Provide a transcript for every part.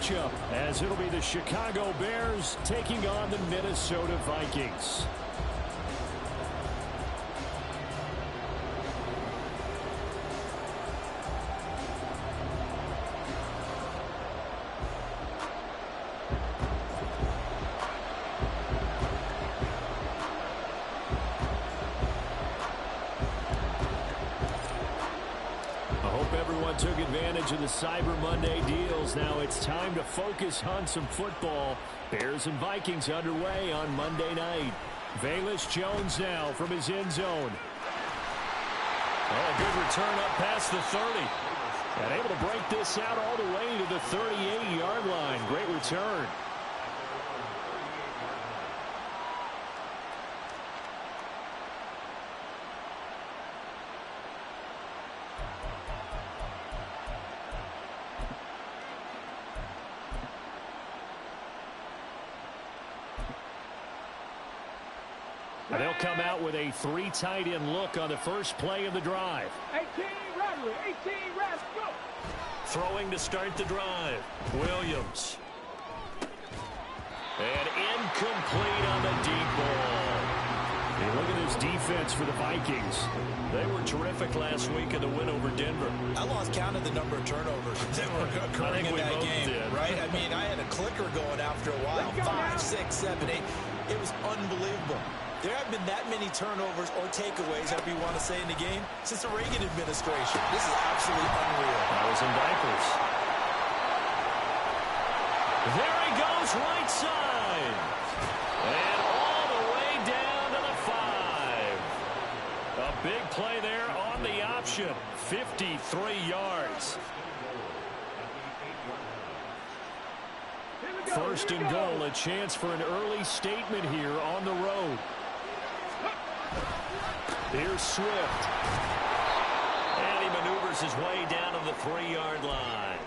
matchup, as it'll be the Chicago Bears taking on the Minnesota Vikings. Took advantage of the Cyber Monday deals. Now it's time to focus on some football. Bears and Vikings underway on Monday night. Velus Jones now from his end zone. Oh, good return up past the 30. And able to break this out all the way to the 38-yard line. Great return. They'll come out with a 3 tight end look on the first play of the drive. 18 Radley, 18 Radley, go! Throwing to start the drive. Williams. And incomplete on the deep ball. Hey, look at this defense for the Vikings. They were terrific last week in the win over Denver. I lost count of the number of turnovers that were occurring in that game, right? I mean, I had a clicker going after a while. 5, 6, 7, 8. It was unbelievable. There have been that many turnovers or takeaways, however you want to say, in the game since the Reagan administration. This is absolutely unreal. I was in diapers. There he goes, right side. And all the way down to the 5. A big play there on the option. 53 yards. First and goal, a chance for an early statement here on the road. Here's Swift. And he maneuvers his way down to the 3-yard line.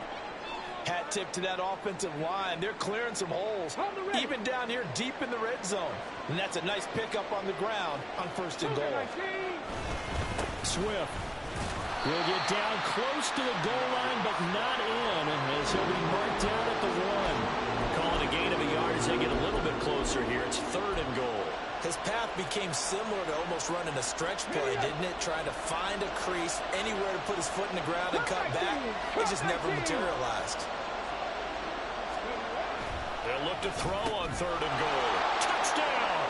Hat tip to that offensive line. They're clearing some holes, even down here deep in the red zone. And that's a nice pickup on the ground on first and goal. Swift will get down close to the goal line, but not in, as he'll be marked down at the 1. Calling a gain of a yard as they get a little bit closer here. It's 3rd and goal. His path became similar to almost running a stretch play, didn't it? Trying to find a crease, anywhere to put his foot in the ground and cut back. It just never materialized. They'll look to throw on 3rd and goal. Touchdown!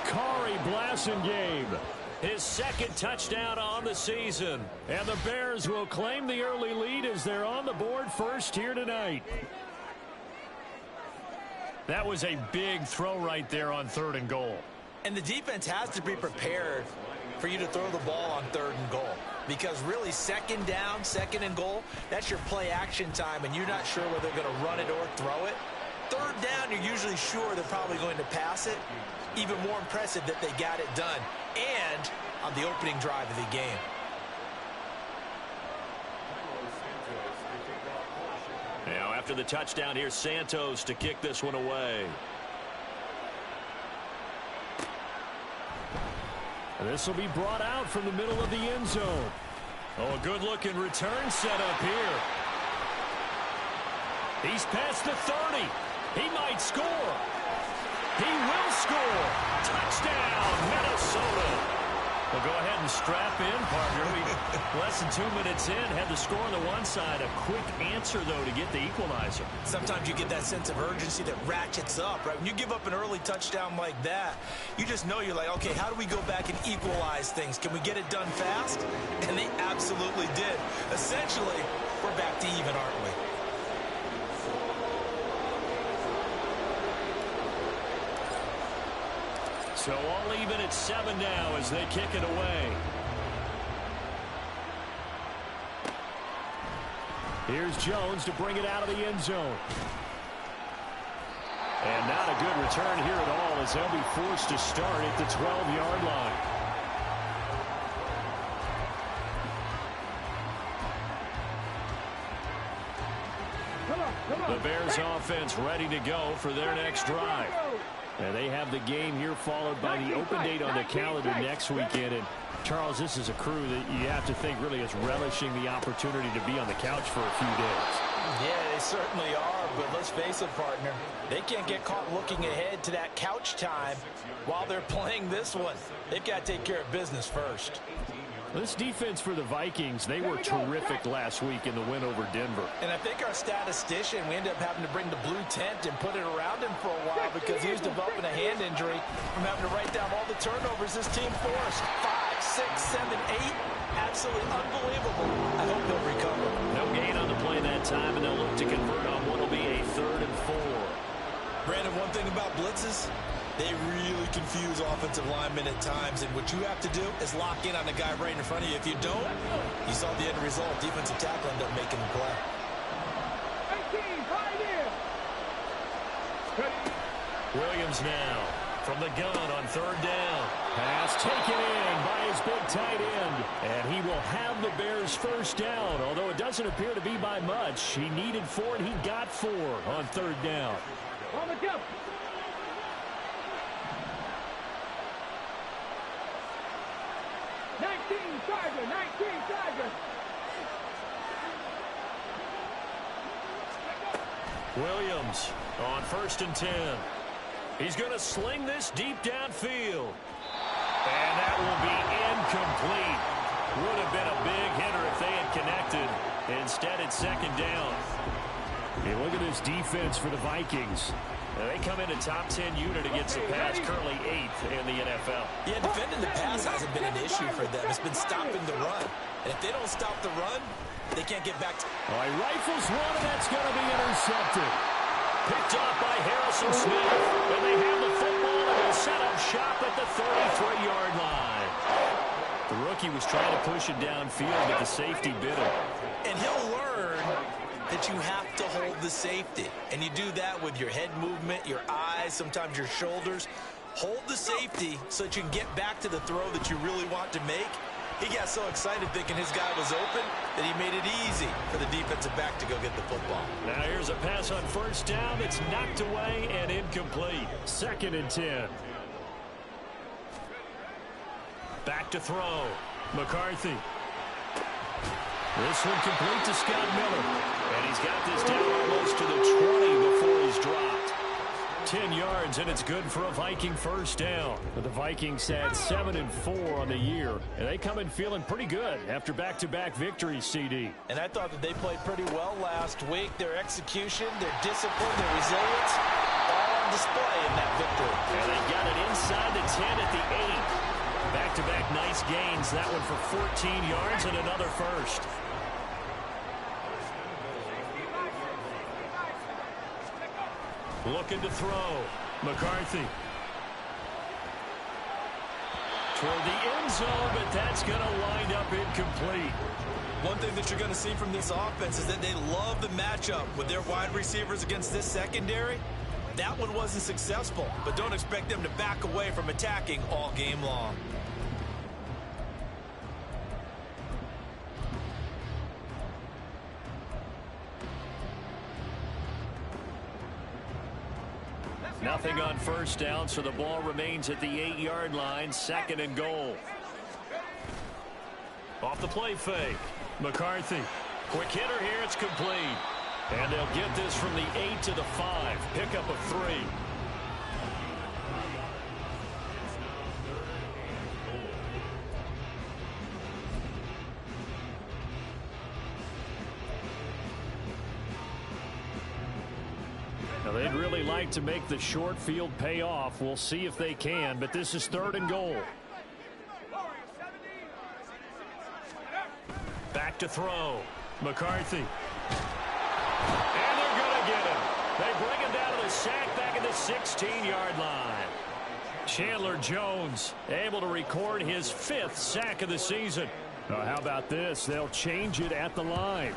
Khari Blasingame, his 2nd touchdown on the season. And the Bears will claim the early lead as they're on the board first here tonight. That was a big throw right there on 3rd and goal. And the defense has to be prepared for you to throw the ball on 3rd and goal. Because really, 2nd down, 2nd and goal, that's your play action time, and you're not sure whether they're going to run it or throw it. 3rd down, you're usually sure they're probably going to pass it. Even more impressive that they got it done. And on the opening drive of the game. Now, after the touchdown, here's Santos to kick this one away. And this will be brought out from the middle of the end zone. Oh, a good-looking return set up here. He's past the 30. He might score. He will score. Touchdown, Minnesota. Well, go ahead and strap in, partner. Less than 2 minutes in, had the score on the one side. A quick answer, though, to get the equalizer. Sometimes you get that sense of urgency that ratchets up, right? When you give up an early touchdown like that, you just know you're like, okay, how do we go back and equalize things? Can we get it done fast? And they absolutely did. Essentially, we're back to even, aren't we? So all even at 7 now as they kick it away. Here's Jones to bring it out of the end zone. And not a good return here at all as they'll be forced to start at the 12-yard line. The Bears offense ready to go for their next drive. And they have the game here followed by the open date on the calendar next weekend. And Charles, this is a crew that you have to think really is relishing the opportunity to be on the couch for a few days. Yeah, they certainly are, but let's face it, partner. They can't get caught looking ahead to that couch time while they're playing this one. They've got to take care of business first. This defense for the Vikings, they were terrific last week in the win over Denver. And I think our statistician, we ended up having to bring the blue tent and put it around him for a while because he was developing a hand injury from having to write down all the turnovers this team forced. 5, 6, 7, 8. Absolutely unbelievable. I hope they'll recover. No gain on the play that time, and they'll look to convert on what will be a 3rd and 4. Brandon, one thing about blitzes, they really confuse offensive linemen at times, and what you have to do is lock in on the guy right in front of you. If you don't, you saw the end result. Defensive tackle ended up making the play. 18, right in. Williams now from the gun on 3rd down. Pass taken in by his big tight end, and he will have the Bears' 1st down, although it doesn't appear to be by much. He needed 4, and he got 4 on 3rd down. On the jump. Charger, 19 Charger. Williams on 1st and 10. He's going to sling this deep downfield. And that will be incomplete. Would have been a big hitter if they had connected. Instead, it's 2nd down. Hey, look at this defense for the Vikings. They come in a top 10 unit against the pass, currently 8th in the NFL. Yeah, defending the pass hasn't been an issue for them. It's been stopping the run. And if they don't stop the run, they can't get back to... All right, rifles one, and that's going to be intercepted. Picked off by Harrison Smith. And they have the football, and they'll set up shop at the 33-yard line. The rookie was trying to push it downfield, but the safety bit him. And he'll learn that you have to hold the safety. And you do that with your head movement, your eyes, sometimes your shoulders. Hold the safety so that you can get back to the throw that you really want to make. He got so excited thinking his guy was open that he made it easy for the defensive back to go get the football. Now here's a pass on 1st down. It's knocked away and incomplete. 2nd and 10. Back to throw. McCarthy. This one complete to Scott Miller. And he's got this down almost to the 20 before he's dropped. 10 yards, and it's good for a Viking 1st down. But the Vikings had 7 and 4 on the year, and they come in feeling pretty good after back-to-back victories, CD. And I thought that they played pretty well last week. Their execution, their discipline, their resilience, all on display in that victory. And they got it inside the 10 at the 8. Back-to-back nice gains. That one for 14 yards and another 1st. Looking to throw. McCarthy. Toward the end zone, but that's going to wind up incomplete. One thing that you're going to see from this offense is that they love the matchup with their wide receivers against this secondary. That one wasn't successful, but don't expect them to back away from attacking all game long. Nothing on 1st down, so the ball remains at the 8-yard line. 2nd and goal. Off the play fake. McCarthy. Quick hitter here. It's complete. And they'll get this from the 8 to the 5. Pickup of 3. Now, they'd really like to make the short field pay off. We'll see if they can, but this is 3rd and goal. Back to throw. McCarthy. And they're going to get him. They bring him down to the sack back at the 16-yard line. Chandler Jones able to record his 5th sack of the season. How about this? They'll change it at the line.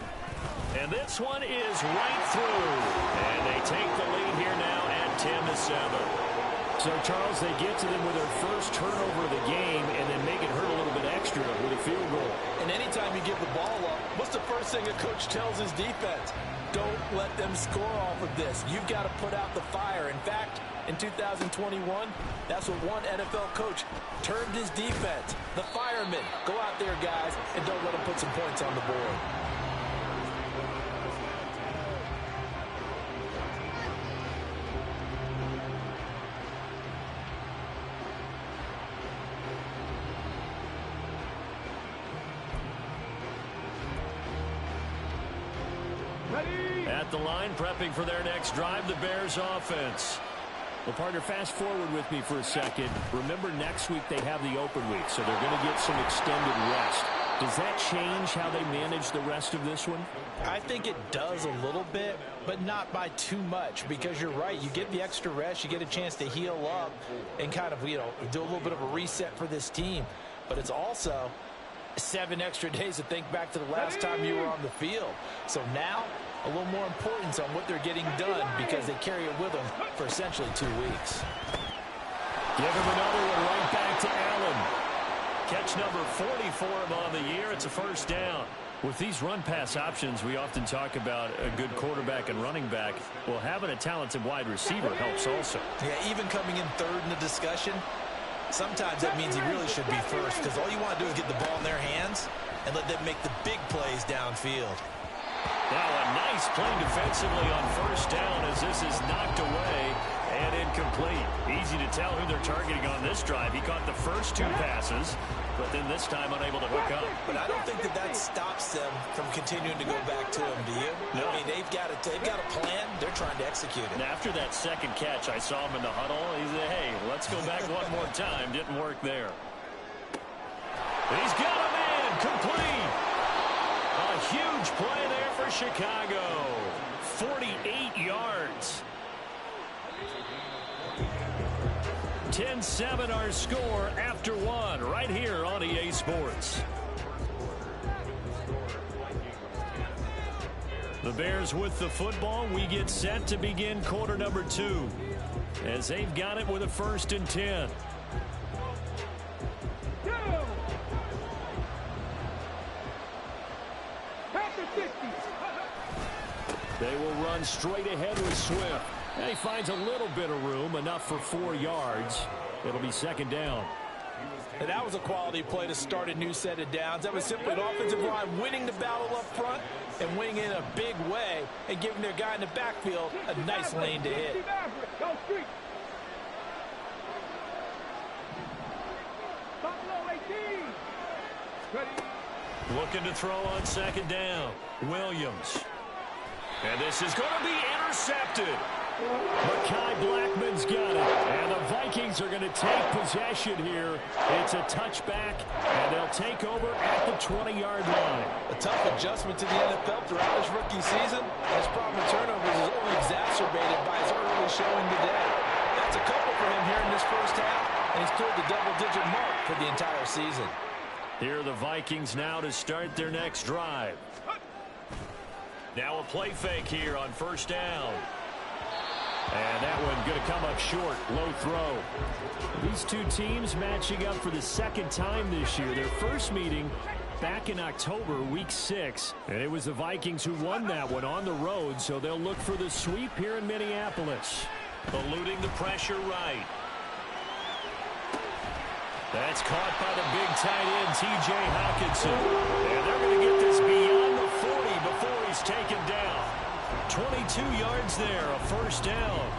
And this one is right through. And they take the lead here now at 10-7. So, Charles, they get to them with their first turnover of the game and then make it hurt a little bit extra with a field goal. And anytime you give the ball up, what's the first thing a coach tells his defense? Don't let them score off of this. You've got to put out the fire. In fact, in 2021, that's what one NFL coach termed his defense. The firemen. Go out there, guys, and don't let them put some points on the board. at the line, prepping for their next drive, the Bears offense. Well, partner, fast forward with me for a second. Remember, next week they have the open week, so they're going to get some extended rest. Does that change how they manage the rest of this one? I think it does a little bit, but not by too much, because you're right. You get the extra rest, you get a chance to heal up and kind of, do a little bit of a reset for this team. But it's also 7 extra days to think back to the last time you were on the field. So now, a little more importance on what they're getting done because they carry it with them for essentially 2 weeks. Give him another one right back to Allen. Catch number 40 for him on the year. It's a first down. With these run-pass options, we often talk about a good quarterback and running back. Well, having a talented wide receiver helps also. Yeah, even coming in third in the discussion, sometimes that means he really should be first because all you want to do is get the ball in their hands and let them make the big plays downfield. Now a nice play defensively on first down as this is knocked away and incomplete. Easy to tell who they're targeting on this drive. He caught the first 2 passes, but then this time unable to hook up. But I don't think that stops them from continuing to go back to him, do you? No. I mean, they've got a plan. They're trying to execute it. And after that second catch, I saw him in the huddle. He said, hey, let's go back one more time. Didn't work there. He's got a man complete. A huge play there for Chicago. 48 yards. 10-7 our score after 1 right here on EA Sports. The Bears with the football. We get set to begin quarter number 2 as they've got it with a 1st and 10. They will run straight ahead with Swift. And he finds a little bit of room, enough for 4 yards. It'll be 2nd down. And that was a quality play to start a new set of downs. That was simply an offensive line winning the battle up front and winning in a big way and giving their guy in the backfield a nice lane to hit. Looking to throw on 2nd down. Williams. And this is going to be intercepted. Mekhi Blackman's got it. And the Vikings are going to take possession here. It's a touchback, and they'll take over at the 20-yard line. A tough adjustment to the NFL throughout his rookie season. His problem with turnovers is only exacerbated by his early showing today. That's a couple for him here in this first half, and he's cleared the double-digit mark for the entire season. Here are the Vikings now to start their next drive. Now a play fake here on 1st down. And that one going to come up short. Low throw. These two teams matching up for the 2nd time this year. Their first meeting back in October, week 6. And it was the Vikings who won that one on the road, so they'll look for the sweep here in Minneapolis. Eluding the pressure right. That's caught by the big tight end, T.J. Hockenson. And they're going to get this beyond the 40 before he's taken down. 22 yards there, a 1st down.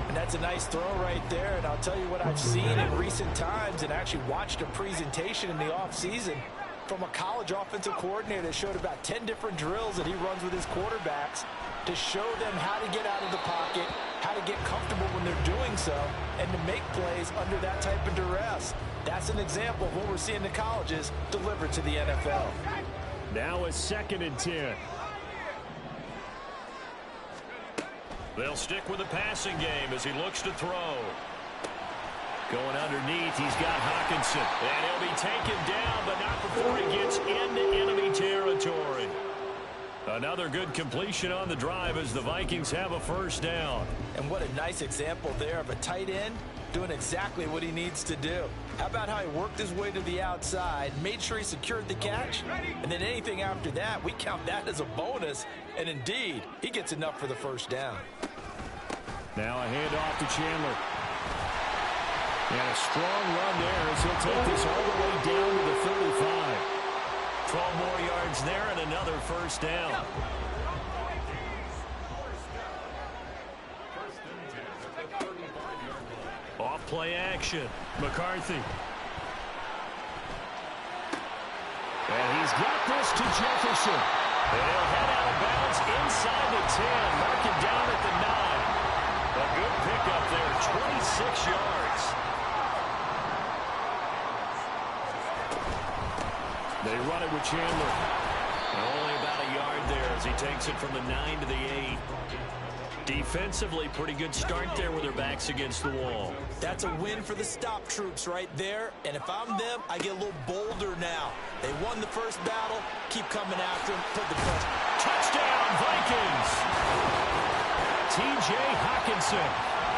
And that's a nice throw right there. And I'll tell you what I've seen in recent times and actually watched a presentation in the offseason from a college offensive coordinator that showed about 10 different drills that he runs with his quarterbacks to show them how to get out of the pocket, how to get comfortable when they're doing so, and to make plays under that type of duress. That's an example of what we're seeing in the colleges delivered to the NFL. Now a 2nd and 10. They'll stick with the passing game as he looks to throw. Going underneath, he's got Hockenson. And he'll be taken down, but not before he gets into enemy territory. Another good completion on the drive as the Vikings have a 1st down. And what a nice example there of a tight end doing exactly what he needs to do. How about how he worked his way to the outside, made sure he secured the catch, and then anything after that, we count that as a bonus. And indeed, he gets enough for the 1st down. Now a handoff to Chandler. And a strong run there as he'll take this all the way down to the 35. 12 more yards there and another 1st down. Off play action. McCarthy. And he's got this to Jefferson. And he'll head out of bounds inside the 10, marking down at the 9. A good pickup there, 26 yards. They run it with Chandler. Only about a yard there as he takes it from the 9 to the 8. Defensively, pretty good start there with their backs against the wall. That's a win for the stop troops right there. And if I'm them, I get a little bolder now. They won the first battle. Keep coming after them. Put the pressure. Touchdown, Vikings! T.J. Hockenson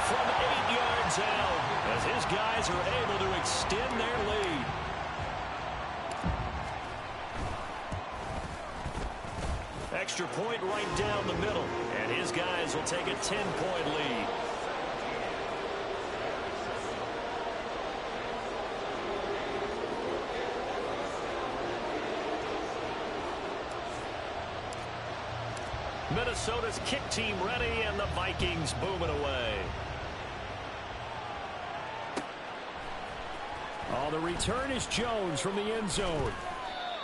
from 8 yards out as his guys are able to extend their lead. Extra point right down the middle, and his guys will take a 10-point lead. Minnesota's kick team ready, and the Vikings booming away. Oh, the return is Jones from the end zone.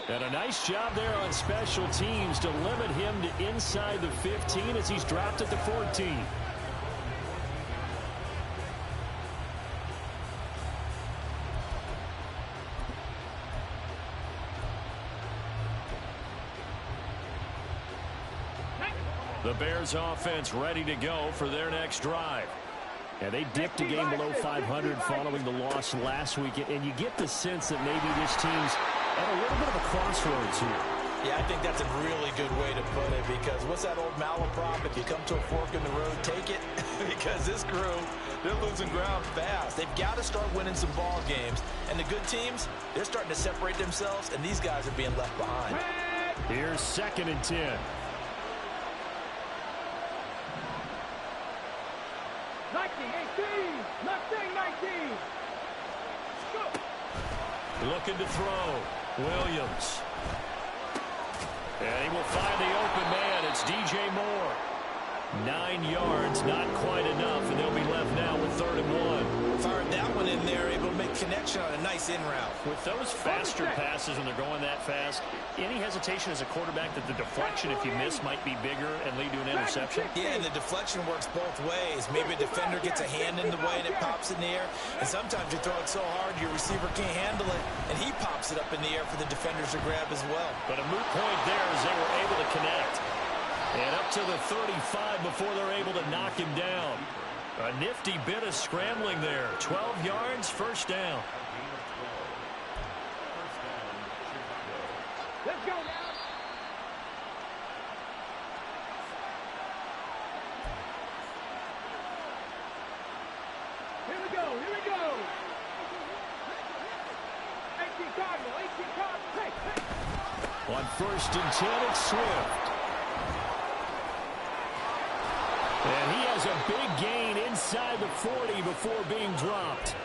And a nice job there on special teams to limit him to inside the 15 as he's dropped at the 14. The Bears offense ready to go for their next drive. And they dipped a game below 500 following the loss last week. And you get the sense that maybe this team's at a little bit of a crossroads here. Yeah, I think that's a really good way to put it, because what's that old malaprop? If you come to a fork in the road, take it. Because this crew, they're losing ground fast. They've got to start winning some ball games. And the good teams, they're starting to separate themselves, and these guys are being left behind. Here's 2nd and 10. Looking to throw. Williams. And he will find the open man. It's DJ Moore. 9 yards, not quite enough, and they'll be left now with 3rd and 1. Fired that one in there, able to make connection on a nice in route. With those faster passes when they're going that fast, any hesitation as a quarterback that the deflection, if you miss, might be bigger and lead to an interception? Yeah, and the deflection works both ways. Maybe a defender gets a hand in the way and it pops in the air, and sometimes you throw it so hard your receiver can't handle it, and he pops it up in the air for the defenders to grab as well. But a moot point there as they were able to connect. And up to the 35 before they're able to knock him down. A nifty bit of scrambling there. 12 yards, 1st down. Let's go now. Here we go. 18 Cardinal. Hey. On 1st and 10, it's Swift. And he has a big gain inside the 40 before being dropped.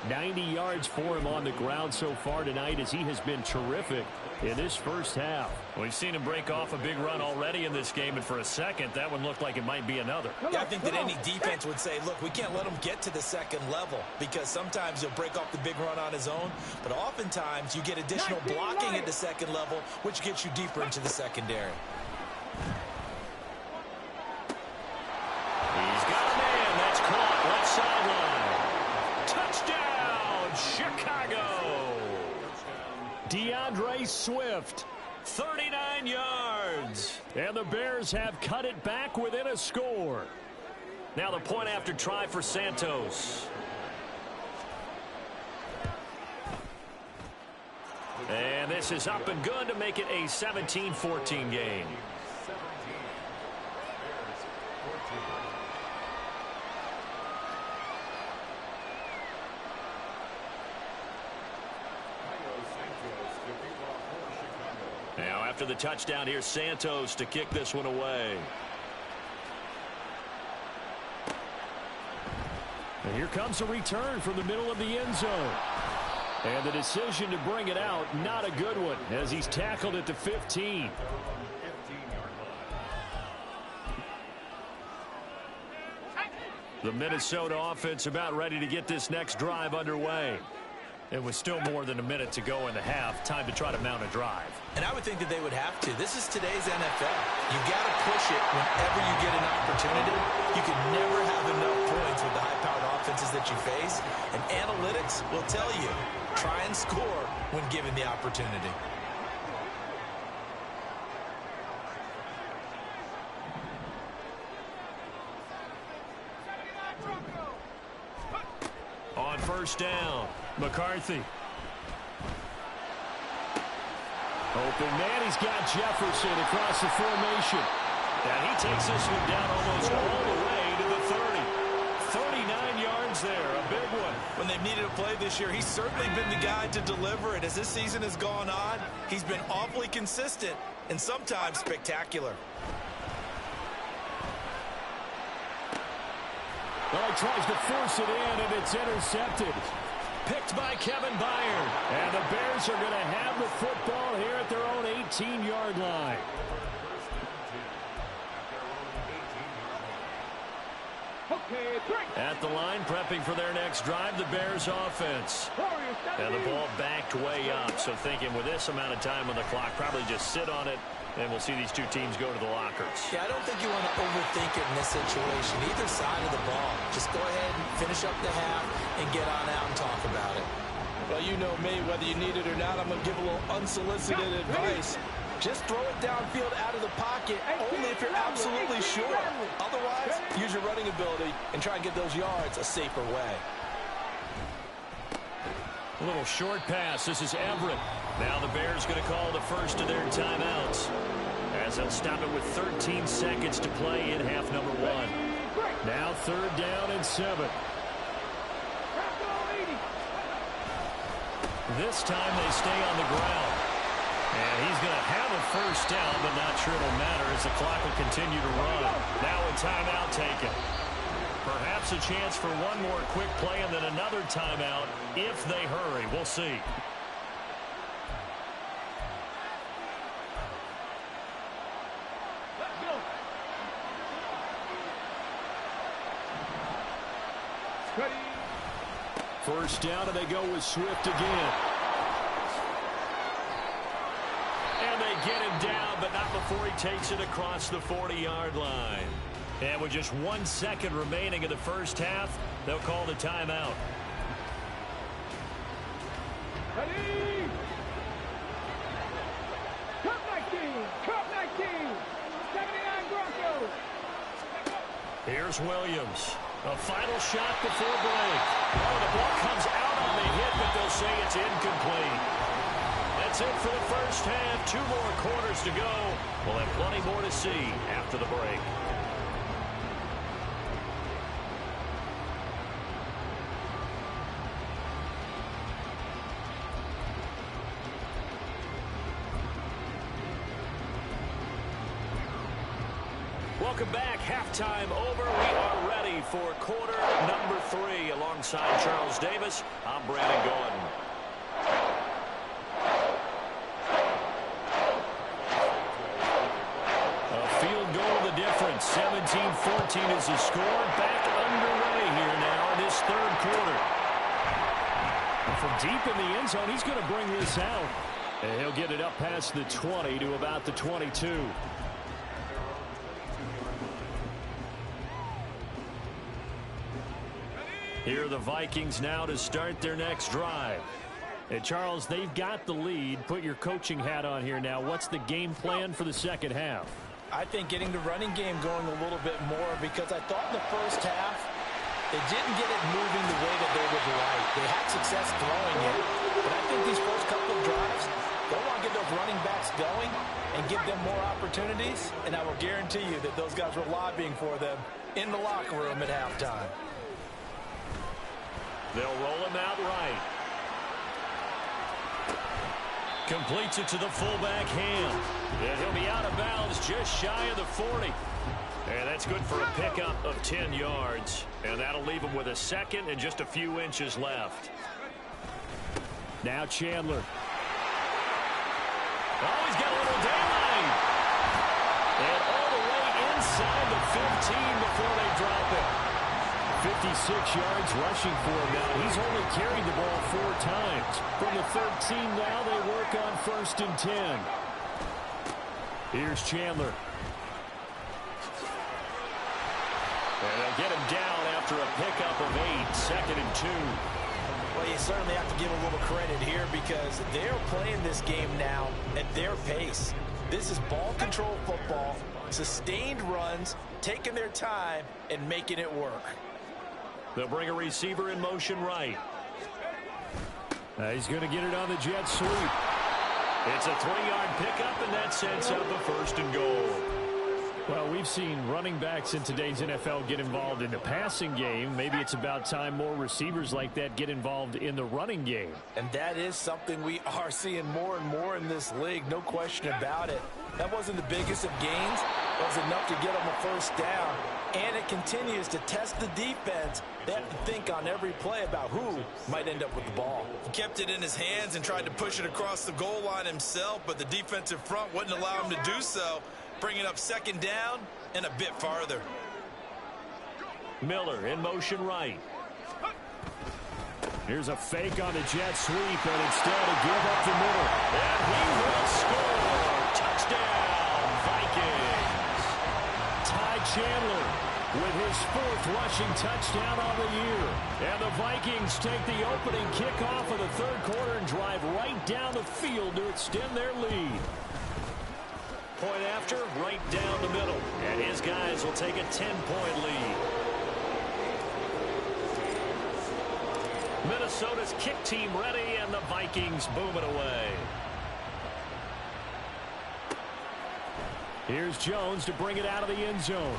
90 yards for him on the ground so far tonight as he has been terrific in this first half. We've seen him break off a big run already in this game, and for a second, that one looked like it might be another. Yeah, I think that any defense would say, look, we can't let him get to the 2nd level, because sometimes he'll break off the big run on his own, but oftentimes you get additional blocking at the 2nd level, which gets you deeper into the secondary. He's got a man. That's caught. Left sideline. Touchdown, Chicago. DeAndre Swift, 39 yards. And the Bears have cut it back within a score. Now the point after try for Santos. And this is up and good to make it a 17-14 game. Now after the touchdown, here's Santos to kick this one away. And here comes a return from the middle of the end zone. And the decision to bring it out, not a good one, as he's tackled at the 15. The Minnesota offense about ready to get this next drive underway. It was still more than a minute to go in the half. Time to try to mount a drive. And I would think that they would have to. This is today's NFL. You got to push it whenever you get an opportunity. You can never have enough points with the high-powered offenses that you face. And analytics will tell you, try and score when given the opportunity. On first down, McCarthy. Open man, he's got Jefferson across the formation. And he takes this one down almost all the way to the 30. 39 yards there, a big one. When they've needed a play this year, he's certainly been the guy to deliver it. As this season has gone on, he's been awfully consistent and sometimes spectacular. Well, he tries to force it in, and it's intercepted. Picked by Kevin Byard. And the Bears are going to have the football here at their own 18-yard line. Okay, at the line, prepping for their next drive, the Bears offense. And the ball backed way up. So thinking with this amount of time on the clock, probably just sit on it, and we'll see these two teams go to the lockers. Yeah, I don't think you want to overthink it in this situation. Either side of the ball. Just go ahead and finish up the half and get on out and talk about it. Well, you know me, whether you need it or not, I'm going to give a little unsolicited advice. Just throw it downfield out of the pocket, only if you're absolutely sure. Otherwise, use your running ability and try and get those yards a safer way. A little short pass. This is Everett. Now the Bears going to call the first of their timeouts, as they'll stop it with 13 seconds to play in half number one. Now third down and 7. This time they stay on the ground. And he's going to have a first down, but not sure it'll matter as the clock will continue to run. Now a timeout taken. Perhaps a chance for one more quick play and then another timeout if they hurry. We'll see. First down, and they go with Swift again. And they get him down, but not before he takes it across the 40-yard line. And with just 1 second remaining in the first half, they'll call the timeout. Ready? Cup 19, Cup 19, 79 Broncos. Here's Williams. A final shot before break. Oh, the ball comes out on the hit, but they'll say it's incomplete. That's it for the first half. 2 more quarters to go. We'll have plenty more to see after the break. Welcome back. Halftime over. We are ready for quarter number 3. Alongside Charles Davis, I'm Brandon Gordon. A field goal the difference. 17-14 is the score. Back underway here now in this third quarter. And from deep in the end zone, he's going to bring this out. And he'll get it up past the 20 to about the 22. Here are the Vikings now to start their next drive. And Charles, they've got the lead. Put your coaching hat on here now. What's the game plan for the second half? I think getting the running game going a little bit more, because I thought in the first half they didn't get it moving the way that they would like. They had success throwing it, but I think these first couple of drives, they'll want to get those running backs going and give them more opportunities, and I will guarantee you that those guys were lobbying for them in the locker room at halftime. They'll roll him out right. Completes it to the fullback, Ham. And he'll be out of bounds just shy of the 40. And that's good for a pickup of 10 yards. And that'll leave him with a second and just a few inches left. Now Chandler. Oh, he's got a little daylight. And all the way inside the 15 before they drop it. 56 yards rushing for him now. He's only carried the ball 4 times. From the 13 now, they work on 1st and 10. Here's Chandler. And they'll get him down after a pickup of 8, 2nd and 2. Well, you certainly have to give a little credit here because they're playing this game now at their pace. This is ball control football, sustained runs, taking their time, and making it work. They'll bring a receiver in motion right. He's going to get it on the jet sweep. It's a 3-yard pickup, and that sets up a 1st and goal. Well, we've seen running backs in today's NFL get involved in the passing game. Maybe it's about time more receivers like that get involved in the running game. And that is something we are seeing more and more in this league, no question about it. That wasn't the biggest of gains. It was enough to get them a 1st down. And it continues to test the defense. They have to think on every play about who might end up with the ball. He kept it in his hands and tried to push it across the goal line himself, but the defensive front wouldn't allow him to do so, bringing up 2nd down and a bit farther. Miller in motion right. Here's a fake on the jet sweep, and instead a give up the middle. And he will score. Touchdown, Vikings. Ty Chandler with his 4th rushing touchdown on the year. And the Vikings take the opening kickoff of the 3rd quarter and drive right down the field to extend their lead. Point after, right down the middle. And his guys will take a 10-point lead. Minnesota's kick team ready, and the Vikings boom it away. Here's Jones to bring it out of the end zone.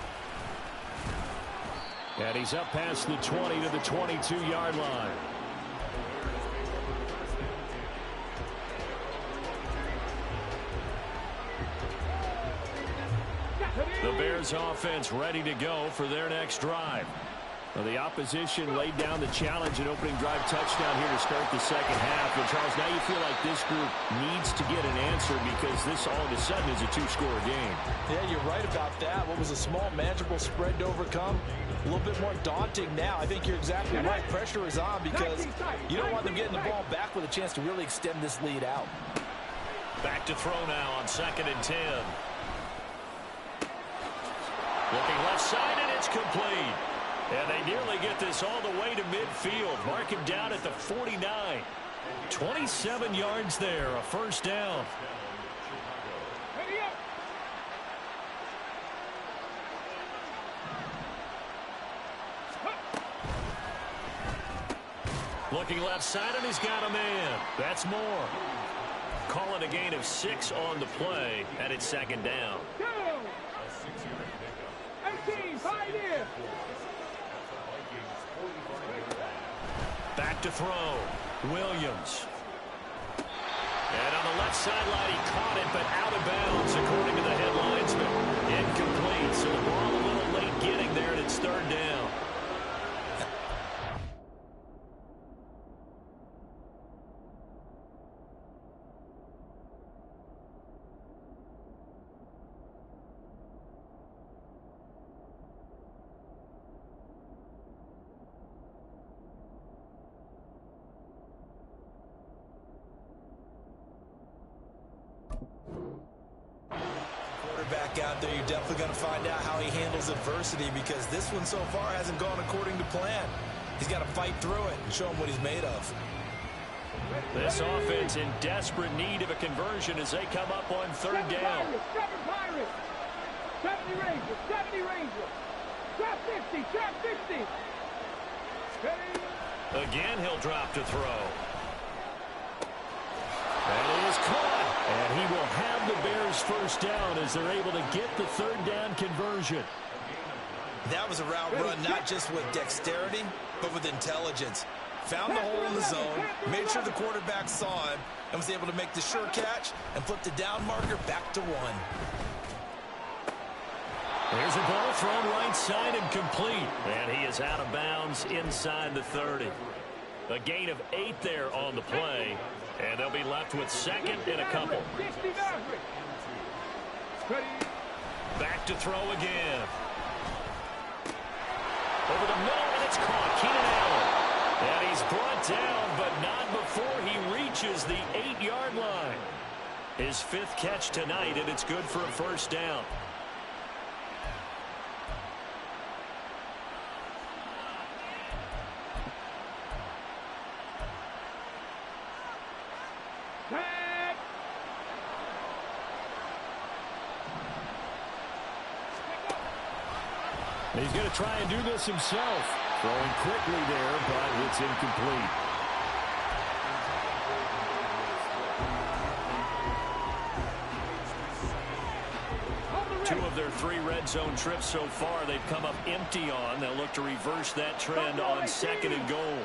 And he's up past the 20 to the 22-yard line. The Bears offense ready to go for their next drive. Well, the opposition laid down the challenge and opening drive touchdown here to start the 2nd half. And Charles, now you feel like this group needs to get an answer because this all of a sudden is a 2-score game. Yeah, you're right about that. What was a small, manageable spread to overcome, a little bit more daunting now. I think you're exactly right. Pressure is on because you don't want them getting the ball back with a chance to really extend this lead out. Back to throw now on 2nd and 10. Looking left side, and it's complete. And they nearly get this all the way to midfield. Mark him down at the 49. 27 yards there, a 1st down. Looking left side, and he's got a man. That's more. Calling a gain of 6 on the play, and it's 2nd down. 18, Pioneer. Back to throw. Williams. And on the left sideline, he caught it, but out of bounds, according to the headlinesman. Incomplete, so the ball a little late getting there, and it's 3rd down. Out there, you're definitely going to find out how he handles adversity because this one so far hasn't gone according to plan. He's got to fight through it and show him what he's made of. This offense in desperate need of a conversion as they come up on 3rd down. 7 Pirates, 70 Rangers, 70 Rangers. Drop 50, drop 50. Ready? Again, he'll drop to throw. And it is caught. And he will have the Bears 1st down as they're able to get the 3rd down conversion. That was a route run not just with dexterity, but with intelligence. Found the hole in the zone, made sure the quarterback saw him, and was able to make the sure catch and flip the down marker back to 1. There's a ball thrown right side and complete. And he is out of bounds inside the 30. A gain of 8 there on the play. And they'll be left with 2nd and a couple. Back to throw again. Over the middle, and It's caught. Keenan Allen. And he's brought down, but not before he reaches the 8-yard line. His 5th catch tonight, and it's good for a first down. He's going to try and do this himself. Throwing quickly there, but it's incomplete. Two of their 3 red zone trips so far they've come up empty on. They'll look to reverse that trend on 2nd and goal.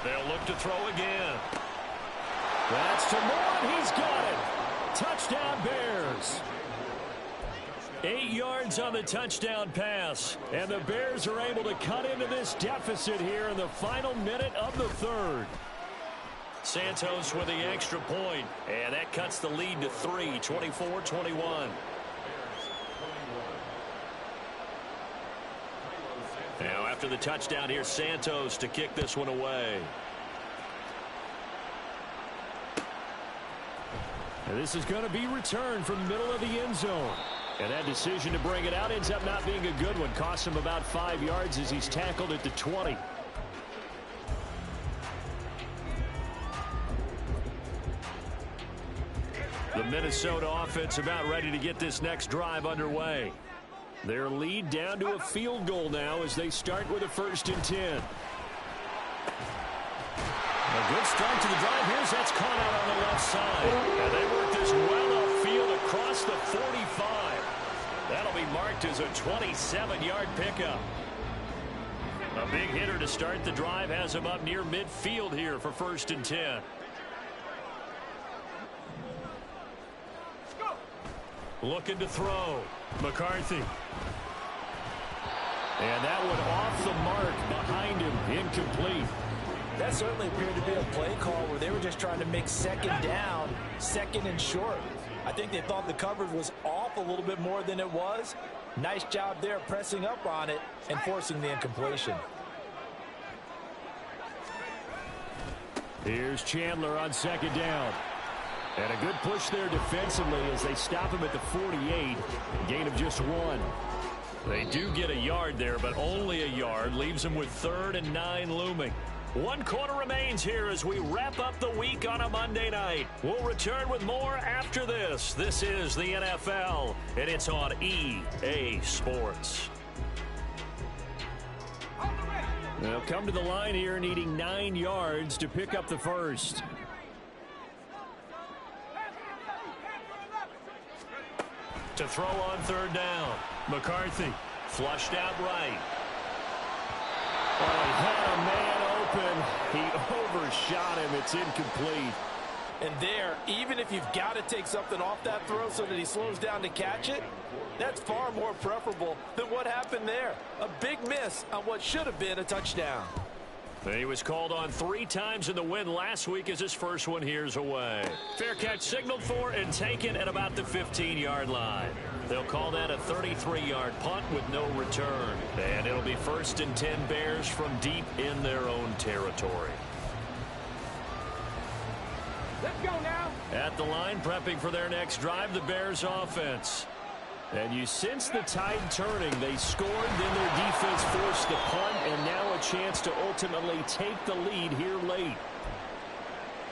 They'll look to throw again. That's to Moore. He's got it. Touchdown Bears. 8 yards on the touchdown pass. And the Bears are able to cut into this deficit here in the final minute of the 3rd. Santos with the extra point. And that cuts the lead to 3, 24-21. Now after the touchdown, here's Santos to kick this one away. And this is going to be returned from the middle of the end zone. And that decision to bring it out ends up not being a good one. Costs him about 5 yards as he's tackled at the 20. The Minnesota offense about ready to get this next drive underway. Their lead down to a field goal now as they start with a 1st and 10. A good start to the drive. Here's that's caught out on the left side. And they work this well upfield across the 45. That'll be marked as a 27-yard pickup. A big hitter to start the drive has him up near midfield here for 1st and 10. Looking to throw. McCarthy. And that one off the mark behind him. Incomplete. That certainly appeared to be a play call where they were just trying to make 2nd down, 2nd and short. I think they thought the coverage was off a little bit more than it was. Nice job there pressing up on it and forcing the incompletion. Here's Chandler on 2nd down. And a good push there defensively as they stop him at the 48. A gain of just 1. They do get a yard there, but only a yard. Leaves them with 3rd and 9 looming. 1 quarter remains here as we wrap up the week on a Monday night. We'll return with more after this. This is the NFL, and it's on EA Sports. They'll come to the line here needing 9 yards to pick up the 1st. To throw on 3rd down. McCarthy flushed out right. Oh, he had a man open. He overshot him. It's incomplete. And there, even if you've got to take something off that throw so that he slows down to catch it, that's far more preferable than what happened there. A big miss on what should have been a touchdown. He was called on 3 times in the win last week as his first one here's away. Fair catch signaled for and taken at about the 15-yard line. They'll call that a 33-yard punt with no return. And it'll be 1st and 10 Bears from deep in their own territory. Let's go now. At the line, prepping for their next drive, the Bears offense. And you sense the tide turning. They scored, then their defense forced the punt, and now a chance to ultimately take the lead here late.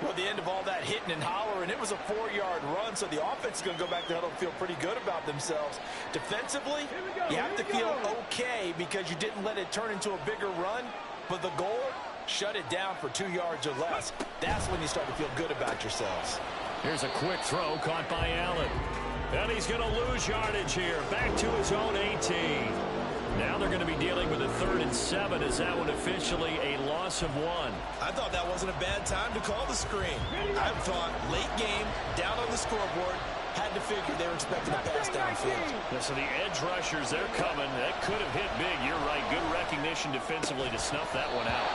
Well, the end of all that hitting and hollering, it was a 4-yard run, so the offense is going to go back to huddle and feel pretty good about themselves. Defensively, you have to feel okay because you didn't let it turn into a bigger run, but the goal, shut it down for 2 yards or less. That's when you start to feel good about yourselves. Here's a quick throw caught by Allen. And he's going to lose yardage here. Back to his own 18. Now they're going to be dealing with a 3rd and 7 as that one officially a loss of 1. I thought that wasn't a bad time to call the screen. I thought late game, down on the scoreboard, had to figure they were expecting a pass downfield. So the edge rushers, they're coming. That could have hit big. You're right. Good recognition defensively to snuff that one out.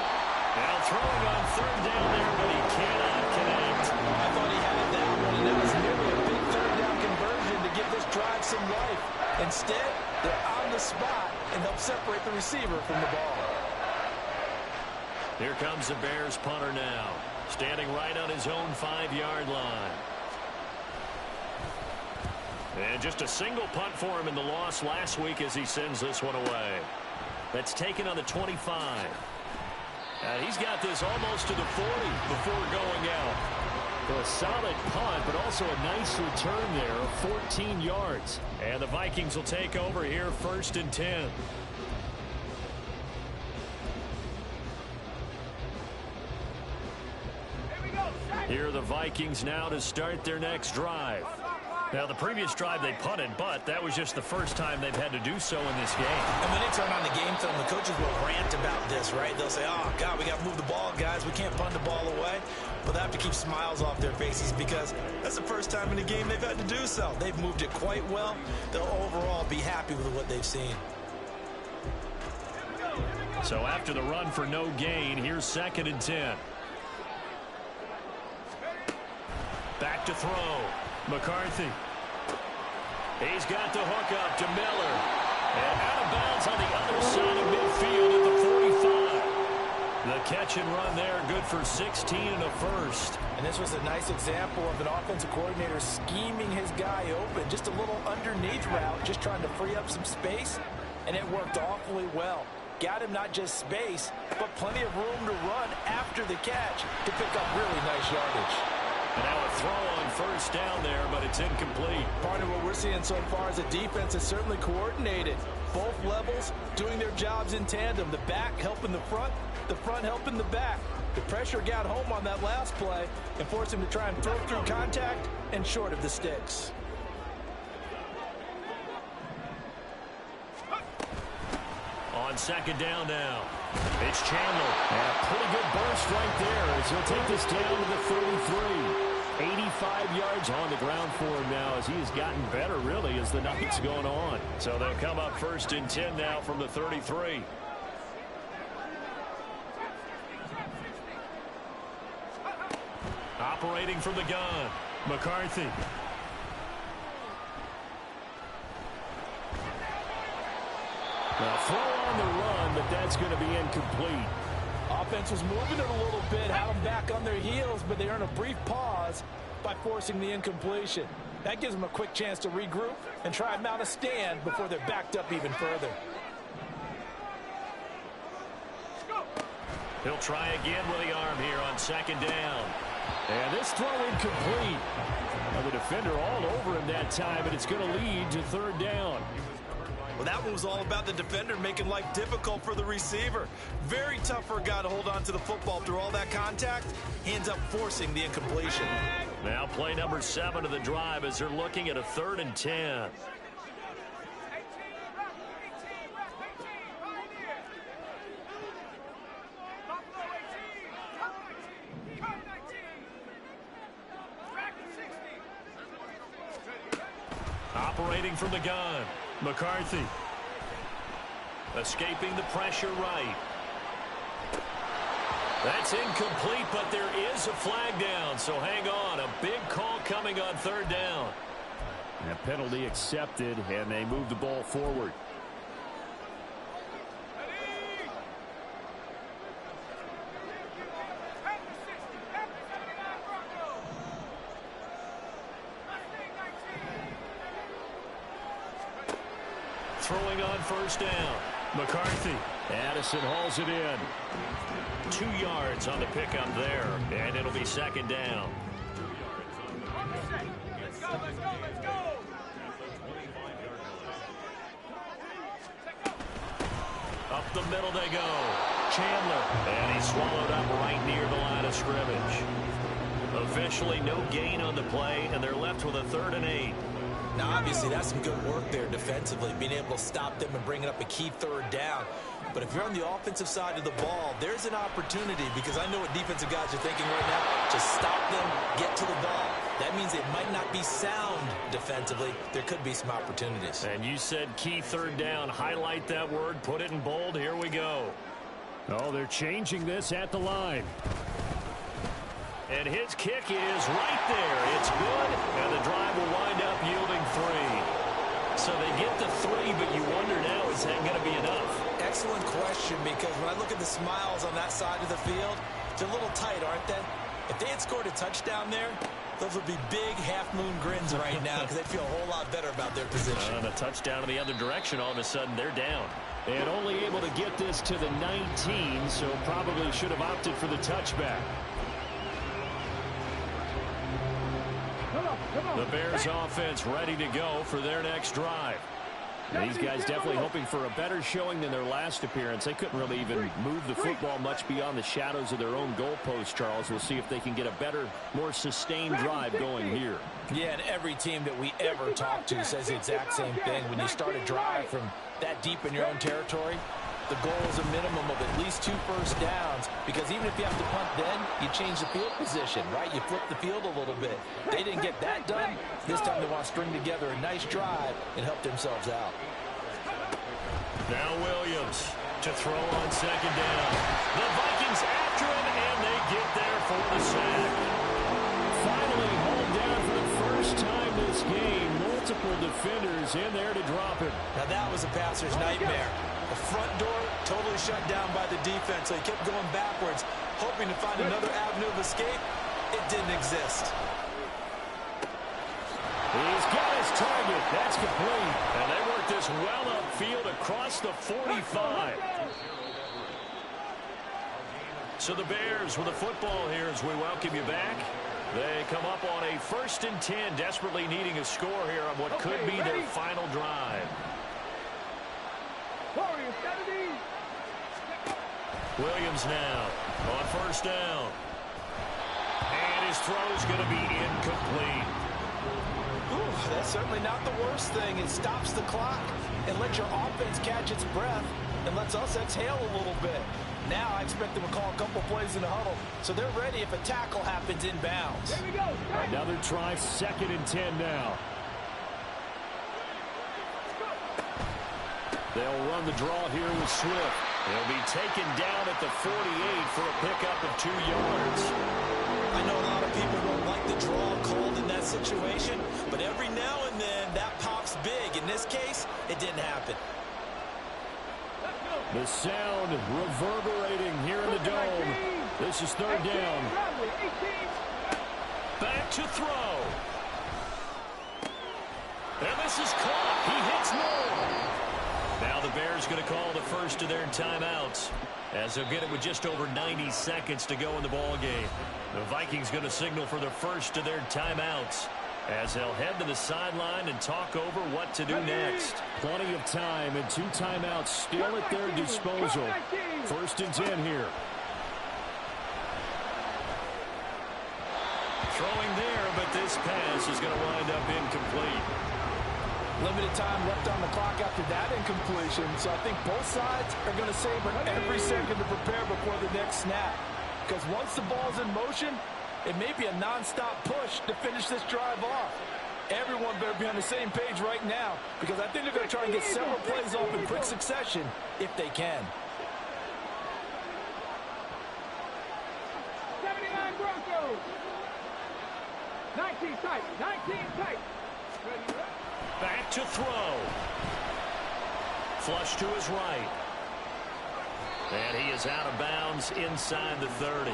Now throwing on 3rd down there, but he cannot connect. I thought he had that one, and that was nearly a big 3rd down conversion to give this drive some life. Instead, they're on the the spot and help separate the receiver from the ball. Here comes the Bears punter now, standing right on his own 5-yard line. And just a single punt for him in the loss last week as he sends this one away. That's taken on the 25. He's got this almost to the 40 before going out. A solid punt, but also a nice return there of 14 yards. And the Vikings will take over here, 1st and 10. Here are the Vikings now to start their next drive. Now, the previous drive they punted, but that was just the first time they've had to do so in this game. And when they turn on the game film, the coaches will rant about this, right? They'll say, oh, God, we got to move the ball, guys. We can't punt the ball away. But they have to keep smiles off their faces because that's the first time in the game they've had to do so. They've moved it quite well. They'll overall be happy with what they've seen. So after the run for no gain, here's 2nd and 10. Back to throw. McCarthy. He's got the hook up to Miller. And out of bounds on the other side of midfield at the 45. The catch and run there, good for 16 and a first. And this was a nice example of an offensive coordinator scheming his guy open. Just a little underneath route, just trying to free up some space. And it worked awfully well. Got him not just space, but plenty of room to run after the catch to pick up really nice yardage. And now a throw on 1st down there, but it's incomplete. Part of what we're seeing so far is the defense is certainly coordinated. Both levels doing their jobs in tandem. The back helping the front helping the back. The pressure got home on that last play and forced him to try and throw through contact and short of the sticks. On 2nd down now. It's Chandler. And a pretty good burst right there as he'll take this down to the 33. 85 yards on the ground for him now as he has gotten better, really, as the night's going on. So they'll come up 1st and 10 now from the 33. Operating from the gun, McCarthy. Now throw on the run, but that's going to be incomplete. Offense was moving it a little bit, had them back on their heels, but they earn a brief pause by forcing the incompletion. That gives them a quick chance to regroup and try and mount a stand before they're backed up even further. He'll try again with the arm here on 2nd down. And this throw incomplete. Now the defender all over him that time, and it's going to lead to 3rd down. Well, that one was all about the defender making life difficult for the receiver. Very tough for a guy to hold on to the football through all that contact. He ends up forcing the incompletion. Now play number 7 of the drive as they're looking at a 3rd and 10. Operating from the gun, McCarthy. Escaping the pressure right. That's incomplete, but there is a flag down, so hang on. A big call coming on 3rd down. And a penalty accepted, and they move the ball forward. Throwing on 1st down. McCarthy. Addison hauls it in. 2 yards on the pickup there, and it'll be 2nd down. Let's go, let's go, let's go! Up the middle they go. Chandler. And he's swallowed up right near the line of scrimmage. Officially no gain on the play, and they're left with a 3rd and 8. Now, obviously, that's some good work there defensively, being able to stop them and bringing up a key 3rd down. But if you're on the offensive side of the ball, there's an opportunity, because I know what defensive guys are thinking right now. Just stop them, get to the ball. That means it might not be sound defensively. There could be some opportunities. And you said key 3rd down. Highlight that word. Put it in bold. Here we go. Oh, they're changing this at the line. And his kick is right there. It's good, and the drive will wind up yielding 3. So they get the 3, but you wonder now, is excellent question, because when I look at the smiles on that side of the field, they're a little tight, aren't they? If they had scored a touchdown there, those would be big half-moon grins right now because they feel a whole lot better about their position. And a touchdown in the other direction, all of a sudden they're down. And only able to get this to the 19, so probably should have opted for the touchback. The Bears offense ready to go for their next drive. These guys definitely hoping for a better showing than their last appearance. They couldn't really even move the football much beyond the shadows of their own goalpost, Charles. We'll see if they can get a better, more sustained drive going here. Yeah, and every team that we ever talk to says the exact same thing. When you start a drive from that deep in your own territory, the goal is a minimum of at least 2 first downs, because even if you have to punt then, you change the field position, right? You flip the field a little bit. They didn't get that done. This time they want to string together a nice drive and help themselves out. Now Williams to throw on second down. The Vikings after him, and they get there for the sack. Finally hauled down for the first time this game. Multiple defenders in there to drop him. Now that was a passer's nightmare. The front door totally shut down by the defense, so he kept going backwards, hoping to find another avenue of escape. It didn't exist. He's got his target. That's complete. And they work this well upfield across the 45. So the Bears with the football here as we welcome you back. They come up on a 1st and 10, desperately needing a score here on what could be their final drive. Williams now on 1st down. And his throw's going to be incomplete. Ooh, that's certainly not the worst thing. It stops the clock and lets your offense catch its breath and lets us exhale a little bit. Now I expect them to call a couple plays in the huddle, so they're ready if a tackle happens inbounds. Here we go. Another try, 2nd and 10 now. They'll run the draw here with Swift. He'll be taken down at the 48 for a pickup of 2 yards. I know a lot of people won't like the draw called in that situation, but every now and then that pops big. In this case, it didn't happen. The sound reverberating here in the dome. This is 3rd down. Back to throw. And this is caught. He hits more. Now the Bears going to call the first of their timeouts, as they'll get it with just over 90 seconds to go in the ball game. The Vikings going to signal for the first of their timeouts, as they'll head to the sideline and talk over what to do next. Plenty of time and 2 timeouts still at their disposal. 1st and 10 here. Throwing there, but this pass is going to wind up incomplete. Limited time left on the clock after that incompletion, so I think both sides are going to savor every second to prepare before the next snap. Because once the ball's in motion, it may be a non-stop push to finish this drive off. Everyone better be on the same page right now, because I think they're going to try and get several plays off in quick succession if they can. 79 Broncos. 19 tight. 19 tight. Back to throw. Flush to his right. And he is out of bounds inside the 30.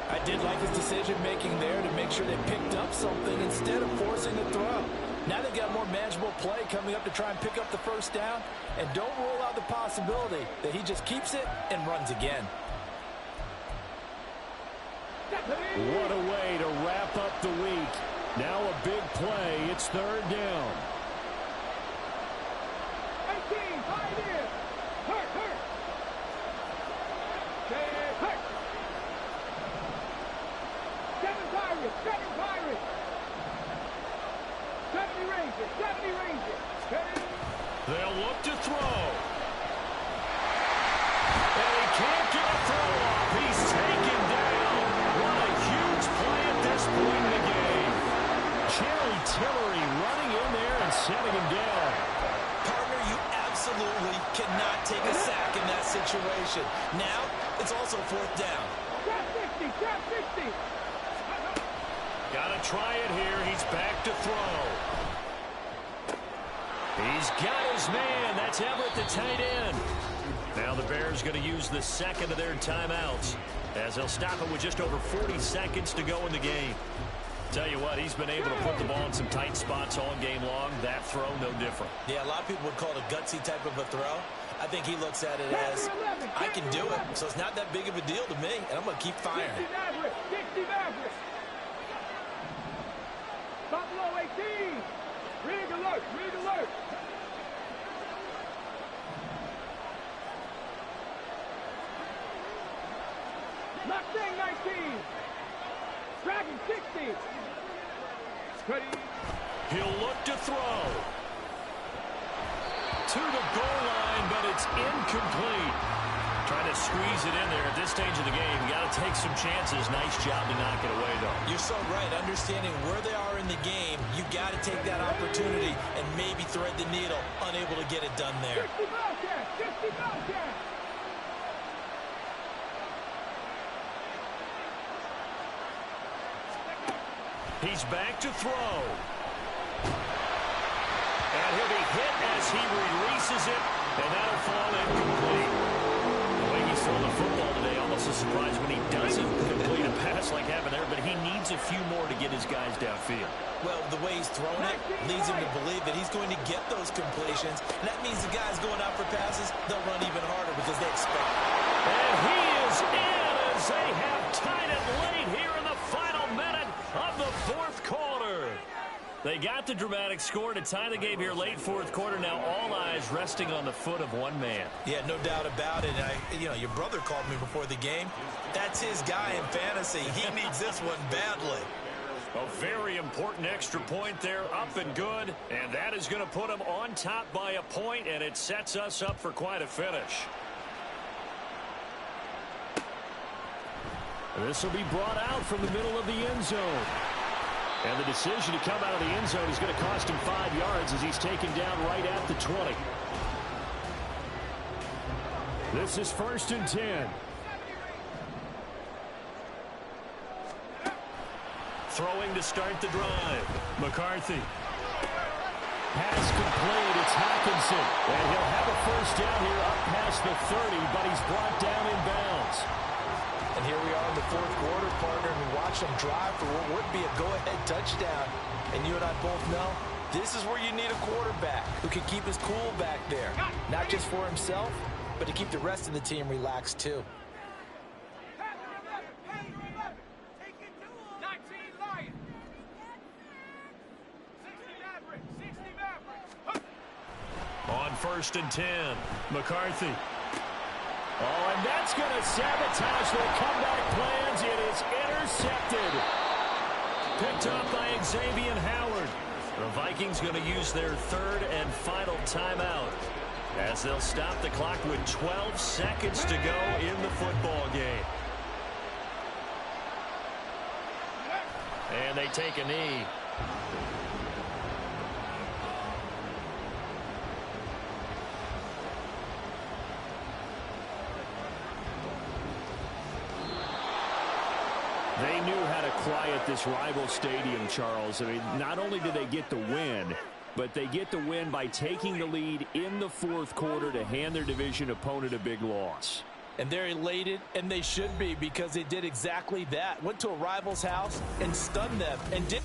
I did like his decision-making there to make sure they picked up something instead of forcing the throw. Now they've got more manageable play coming up to try and pick up the first down, and don't rule out the possibility that he just keeps it and runs again. What a way to wrap up the week. Now a big play. It's 3rd down. 18, 5 in. Hurt. Hurt. 7 Pirates. 70 Rangers. They'll look to throw. And he can't get a throw off. He's taken down. What a huge play at this point in the game. Jerry Tillery running in there and setting him down. Partner, you absolutely cannot take a sack in that situation. Now, it's also 4th down. Trap 60. Gotta try it here. He's back to throw. He's got his man. That's Everett, the tight end. Now the Bears going to use the second of their timeouts as they'll stop it with just over 40 seconds to go in the game. Tell you what, he's been able to put the ball in some tight spots all game long. That throw, no different. Yeah, a lot of people would call it a gutsy type of a throw. I think he looks at it as, I can do it, so it's not that big of a deal to me, and I'm going to keep firing. 60 Mavericks. Buffalo 18. Rig alert. Mustang 19. Dragon 60. Ready. He'll look to throw. To the goal line, but it's incomplete. Trying to squeeze it in there at this stage of the game. Got to take some chances. Nice job to knock it away, though. You're so right. Understanding where they are in the game, you got to take that opportunity and maybe thread the needle. Unable to get it done there. 60 Bellcat. He's back to throw. And he'll be hit as he releases it, and that'll fall incomplete. The way he's throwing the football today, almost a surprise when he doesn't complete a pass like happened there, but he needs a few more to get his guys downfield. Well, the way he's throwing it leads him to believe that he's going to get those completions, and that means the guys going out for passes, they'll run even harder because they expect it. And he is in as they have tied it late here in the final minute of the fourth quarter. They got the dramatic score to tie the game here late fourth quarter. Now all eyes resting on the foot of one man. Yeah, no doubt about it. Your brother called me before the game. That's his guy in fantasy. He needs this one badly. A very important extra point there, up and good. And that is going to put him on top by a point, and it sets us up for quite a finish. This will be brought out from the middle of the end zone. And the decision to come out of the end zone is going to cost him 5 yards as he's taken down right at the 20. This is 1st and 10. Throwing to start the drive. McCarthy. Pass complete. It's Hockenson. And he'll have a first down here up past the 30, but he's brought down in bounds. And here we are in the fourth quarter, partner, and we watch them drive for what would be a go-ahead touchdown. And you and I both know this is where you need a quarterback who can keep his cool back there. Not just for himself, but to keep the rest of the team relaxed too. 19 Lions. 60 Mavericks. On 1st and 10, McCarthy. Oh, and that's going to sabotage their comeback plans. It is intercepted. Picked up by Xavier Howard. The Vikings going to use their third and final timeout as they'll stop the clock with 12 seconds to go in the football game. And they take a knee. They knew how to quiet this rival stadium, Charles. I mean, not only did they get the win, but they get the win by taking the lead in the fourth quarter to hand their division opponent a big loss. And they're elated, and they should be, because they did exactly that. Went to a rival's house and stunned them and did